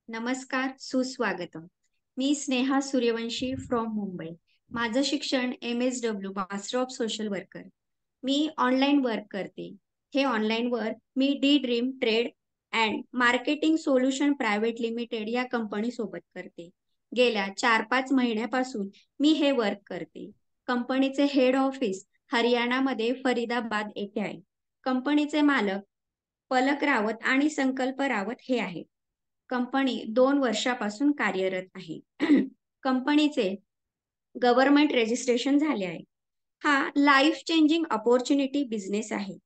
नमस्कार, सुस्वागतम. मी स्नेहा सूर्यवंशी फ्रॉम मुंबई. माझं शिक्षण MSW master of social worker. Me online work करते. हे online work me D dream trade and marketing solution private limited या कंपनी सोबत करते. गेल्या 4-5 महिन्यापासून मी हे वर्क करते. कंपनीचे हेड ऑफिस हरियाणामध्ये फरीदाबाद येथे आहे. कंपनीचे मालक पलक रावत आणि संकल्प रावत हे आहेत. कंपनी 2 वर्षापासून कार्यरत आहे. कंपनीचे गव्हर्नमेंट रजिस्ट्रेशन झाले आहे. हा लाईफ चेंजिंग अपॉर्च्युनिटी बिझनेस आहे.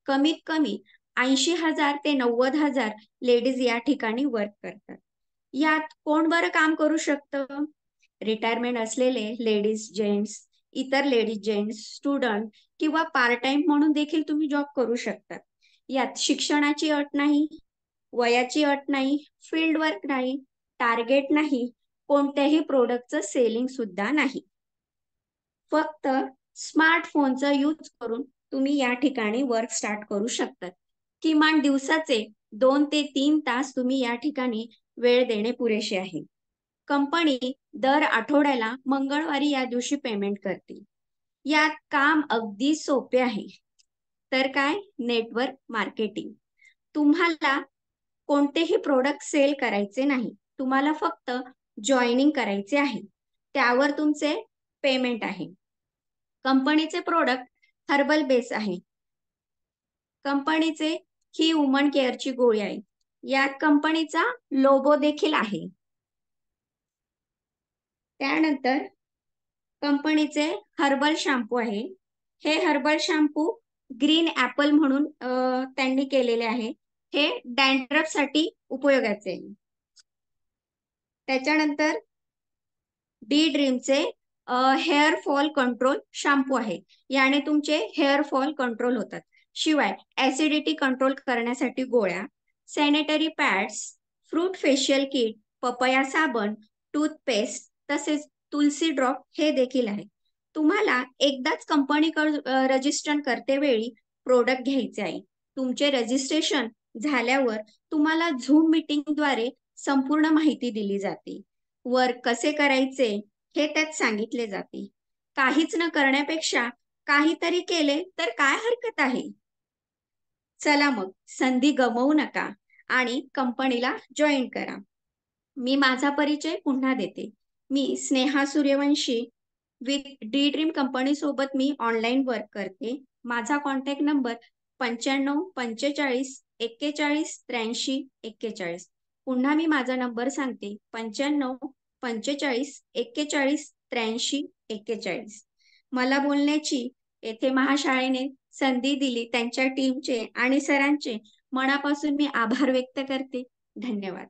कमीत कमी 80,000 ते 90,000 लेडीज या ठिकाणी वर्क करतात. यात कोण बरं काम करू शकतं? रिटायरमेंट असलेले लेडीज जेंट्स, इतर लेडीज जेंट्स, स्टुडंट किंवा पार्ट टाइम म्हणून देखील तुम्ही जॉब करू शकता. यात शिक्षणाची अट नाही, वयाची अट नाही, फील्ड वर्क नाही, टार्गेट नाही, कोणत्याही प्रोडक्टचं सेलिंग सुद्धा नाही. फक्त स्मार्टफोनचा यूज करून तुम्ही या ठिकाणी वर्क स्टार्ट करू शकतात. किमान दिवसाचे 2 ते 3 तास तुम्ही या ठिकाणी वेळ देणे पुरेसे आहे. कंपनी दर आठवड्याला मंगळवारी या दिवशी पेमेंट करते. यात काम अगदी सोपे आहे. तर काय? Network marketing. तुम्हाला कोणतेही प्रोडक्ट सेल करायचे नाही. तुम्हाला फक्त जॉईनिंग करायचे आहे. त्यावर तुमचे पेमेंट आहे. कंपनीचे प्रोडक्ट हर्बल बेस आहे. कंपनीचे ही वुमन केअरची गोळी आहे. यात कंपनीचा लोगो देखील आहे. त्यानंतर कंपनीचे हर्बल शॅम्पू आहे. हे हर्बल शॅम्पू ग्रीन ॲपल म्हणून त्यांनी केलेले आहे. हे डॅन्ड्रफसाठी उपयोगाचे आहे. त्याच्यानंतर डी ड्रीमचे हेअर फॉल कंट्रोल शॅम्पू आहे. याने तुमचे हेअर फॉल कंट्रोल होतात. शिवाय ऍसिडिटी कंट्रोल करण्यासाठी गोळ्या, sanitary pads, fruit facial kit, papaya साबण, टूथपेस्ट तसेच तुलसी ड्रॉप हे देखील आहे. तुम्हाला एकदाच कंपनीकडे रजिस्टर करते वेळी प्रोडक्ट घ्यायचे आहे. तुमचे रजिस्ट्रेशन झाल्यावर तुम्हाला झूम मीटिंगद्वारे संपूर्ण माहिती दिली जाते. वर्क कसे करायचे हे त्यात सांगितले जाते. काहीच न करण्यापेक्षा काहीतरी केले तर काय हरकत आहे? चला मग संधी गमावू नका आणि कंपनीला जॉईन करा. मी माझा परिचय पुन्हा देते. मी Sneha Suryavanshi with D Dream company सोबत मी ऑनलाईन वर्क करते. माझा कॉन्टॅक्ट नंबर 95 45 41 43 41. पुन्हा मी माझा नंबर सांगते 95 45 41 43 41. मला बोलण्याची येथे महाशाळेने संधी दिली त्यांच्या टीमचे आणि सरांचे मनापासून मी आभार व्यक्त करते. धन्यवाद.